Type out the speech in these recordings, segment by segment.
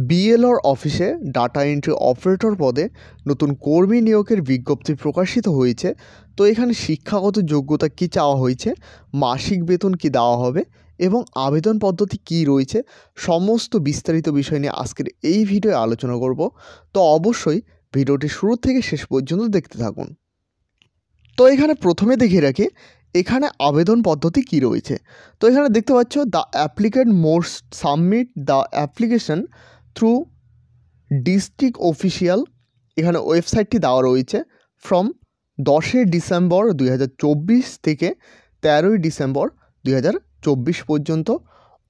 বিএলওর অফিসে data entry operator পদে নতুন কর্মী নিয়োগের বিজ্ঞপ্তি প্রকাশিত হয়েছে। তো এখানে শিক্ষাগত যোগ্যতা কী চাওয়া হয়েছে, মাসিক বেতন কী দেওয়া হবে এবং আবেদন পদ্ধতি কী রয়েছে, সমস্ত বিস্তারিত বিষয় নিয়ে আজকের এই ভিডিওয়ে আলোচনা করব। তো অবশ্যই ভিডিওটি শুরু থেকে শেষ পর্যন্ত দেখতে থাকুন। তো এখানে প্রথমে দেখিয়ে রাখি এখানে আবেদন পদ্ধতি কী রয়েছে। তো এখানে দেখতে পাচ্ছ the applicant most submit the application through district official, এখানে ওয়েবসাইটটি দেওয়া রয়েছে ফ্রম 10 ডিসেম্বর 2024 থেকে 13 ডিসেম্বর 2024 পর্যন্ত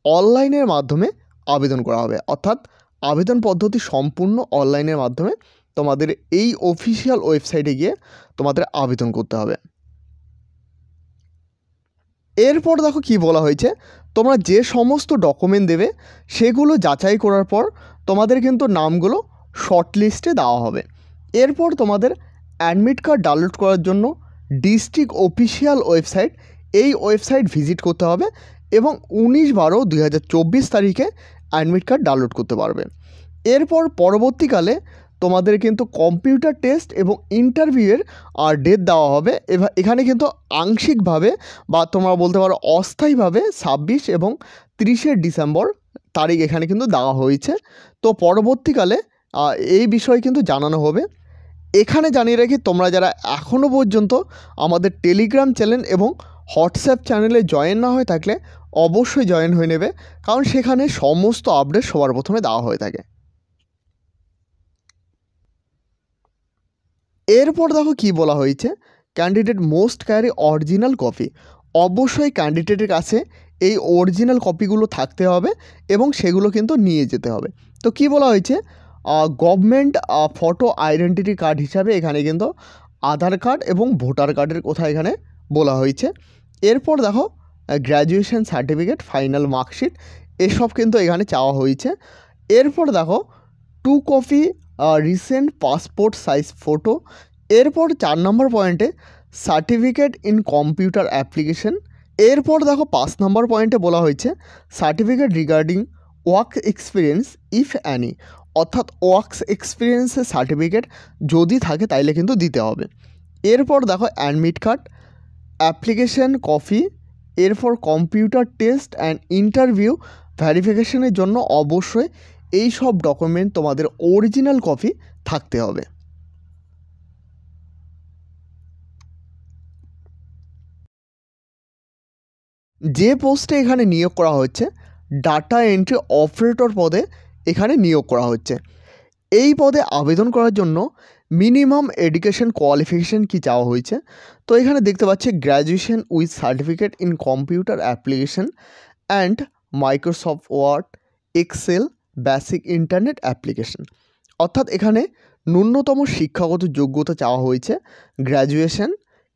অনলাইনের মাধ্যমে আবেদন করা হবে। অর্থাৎ আবেদন পদ্ধতি সম্পূর্ণ অনলাইনের মাধ্যমে তোমাদের এই অফিসিয়াল ওয়েবসাইটে গিয়ে তোমাদের আবেদন করতে হবে। এরপর দেখো কি বলা হয়েছে, তোমরা যে সমস্ত ডকুমেন্ট দেবে সেগুলো যাচাই করার পর তোমাদের কিন্তু নামগুলো শর্ট লিস্টে দেওয়া হবে। এরপর তোমাদের অ্যাডমিট কার্ড ডাউনলোড করার জন্য ডিস্ট্রিক্ট অফিসিয়াল ওয়েবসাইট, এই ওয়েবসাইট ভিজিট করতে হবে এবং 19/12/2024 তারিখে অ্যাডমিট কার্ড ডাউনলোড করতে পারবে। এরপর পরবর্তীকালে তোমাদের কিন্তু কম্পিউটার টেস্ট এবং ইন্টারভিউয়ের ডেট দেওয়া হবে। এখানে কিন্তু আংশিকভাবে বা তোমরা বলতে পারো অস্থায়ীভাবে 26 এবং 30 ডিসেম্বর তারিখ এখানে কিন্তু দেওয়া হয়েছে। তো পরবর্তীকালে এই বিষয়ে কিন্তু জানানো হবে। এখানে জানিয়ে রাখি, তোমরা যারা এখনও পর্যন্ত আমাদের টেলিগ্রাম চ্যানেল এবং হোয়াটসঅ্যাপ চ্যানেলে জয়েন না হয়ে থাকলে অবশ্যই জয়েন হয়ে নেবে, কারণ সেখানে সমস্ত আপডেট সবার প্রথমে দেওয়া হয়ে থাকে। এরপর দেখো কি বলা হয়েছে, candidate most carry original copy. অবশ্যই ক্যান্ডিডেটের কাছে এই অরিজিনাল কপিগুলো থাকতে হবে এবং সেগুলো কিন্তু নিয়ে যেতে হবে। তো কি বলা হয়েছে, গভর্নমেন্ট ফটো আইডেন্টিটি কার্ড হিসাবে এখানে কিন্তু আধার কার্ড এবং ভোটার কার্ডের কথা এখানে বলা হয়েছে। এরপর দেখো গ্র্যাজুয়েশন সার্টিফিকেট, ফাইনাল মার্কশিট, এসব কিন্তু এখানে চাওয়া হয়েছে। এরপর দেখো 2 copy recent passport size photo. এরপর 4 নম্বর পয়েন্টে সার্টিফিকেট ইন কম্পিউটার অ্যাপ্লিকেশন। এরপর দেখো 5 নম্বর পয়েন্টে বলা হয়েছে certificate regarding work experience if any, অর্থাৎ ওয়ার্কস এক্সপিরিয়েন্সের সার্টিফিকেট যদি থাকে তাইলে কিন্তু দিতে হবে। এরপর দেখো অ্যাডমিট কার্ড, অ্যাপ্লিকেশন কপি। এরপর কম্পিউটার টেস্ট অ্যান্ড ইন্টারভিউ ভেরিফিকেশনের জন্য অবশ্যই এই সব ডকুমেন্ট তোমাদের অরিজিনাল কপি থাকতে হবে। যে পোস্টে এখানে নিয়োগ করা হচ্ছে ডাটা এন্ট্রি অপারেটর পদে এখানে নিয়োগ করা হচ্ছে। এই পদে আবেদন করার জন্য মিনিমাম এডুকেশন কোয়ালিফিকেশান কি চাওয়া হয়েছে। তো এখানে দেখতে পাচ্ছি graduation with certificate in computer application and Microsoft Word, Excel, basic internet application. অর্থাৎ এখানে ন্যূনতম শিক্ষাগত যোগ্যতা চাওয়া হয়েছে গ্র্যাজুয়েশন,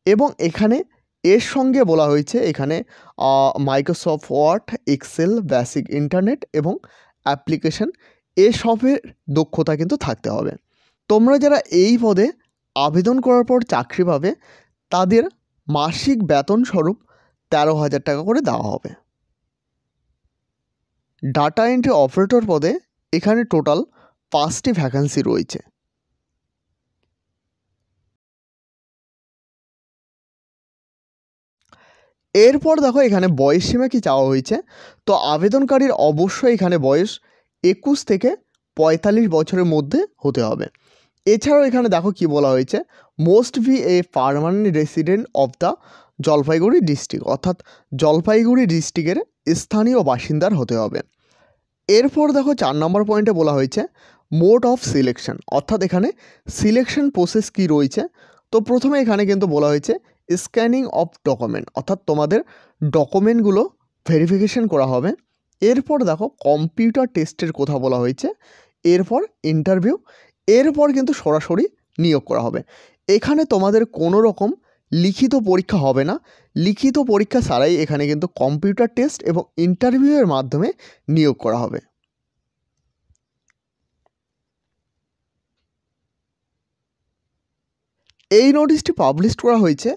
এবং এখানে এর সঙ্গে বলা হয়েছে এখানে Microsoft Word, Excel, basic internet এবং অ্যাপ্লিকেশন, এসবের দক্ষতা কিন্তু থাকতে হবে। তোমরা যারা এই পদে আবেদন করার পর চাকরি পাবে তাদের মাসিক বেতন স্বরূপ 13,000 টাকা করে দেওয়া হবে। ডাটা এন্ট্রি অপারেটর পদে এখানে টোটাল 5টি ভ্যাকান্সি রয়েছে। এরপর দেখো এখানে বয়স সীমা কি চাওয়া হয়েছে। তো আবেদনকারীর অবশ্যই এখানে বয়স 21 থেকে 45 বছরের মধ্যে হতে হবে। এছাড়াও এখানে দেখো কি বলা হয়েছে, must be a permanent resident of the Jalpaiguri district, অর্থাৎ জলপাইগুড়ি ডিস্ট্রিক্টের স্থানীয় বাসিন্দার হতে হবে। এরপর দেখো 4 নম্বর পয়েন্টে বলা হয়েছে মোড অফ সিলেকশন, অর্থাৎ এখানে সিলেকশন প্রসেস কি রয়েছে। তো প্রথমে এখানে কিন্তু বলা হয়েছে স্ক্যানিং অফ ডকুমেন্ট, অর্থাৎ তোমাদের ডকুমেন্টগুলো ভেরিফিকেশন করা হবে। এরপর দেখো কম্পিউটার টেস্টের কথা বলা হয়েছে। এরপর ইন্টারভিউ, এরপর কিন্তু সরাসরি নিয়োগ করা হবে। এখানে তোমাদের কোনো রকম লিখিত পরীক্ষা হবে না, লিখিত পরীক্ষা ছাড়াই এখানে কিন্তু কম্পিউটার টেস্ট এবং ইন্টারভিউয়ের মাধ্যমে নিয়োগ করা হবে। এই নোটিশটি পাবলিশ করা হয়েছে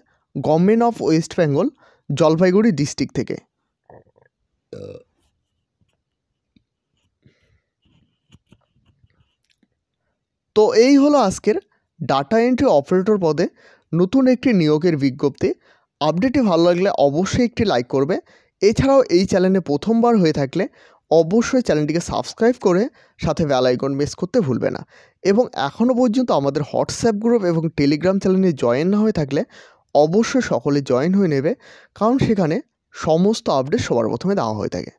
government of West Bengal, Jalpaiguri district থেকে। তো এই হলো আজকের ডাটা এন্ট্রি অপারেটর পদে নতুন একটি নিয়োগের বিজ্ঞপ্তি। আপডেটটি ভালো লাগলে অবশ্যই একটি লাইক করবে। এছাড়াও এই চ্যানেলে প্রথমবার হয়ে থাকলে অবশ্যই চ্যানেলটিকে সাবস্ক্রাইব করে সাথে বেল আইকন প্রেস করতে ভুলবে না। এবং এখনও পর্যন্ত আমাদের হোয়াটসঅ্যাপ গ্রুপ এবং টেলিগ্রাম চ্যানেলে জয়েন না হয়ে থাকলে অবশ্যই সকলে জয়েন হয়ে নেবে, কারণ সেখানে সমস্ত আপডেট সবার প্রথমে দেওয়া হয়ে থাকে।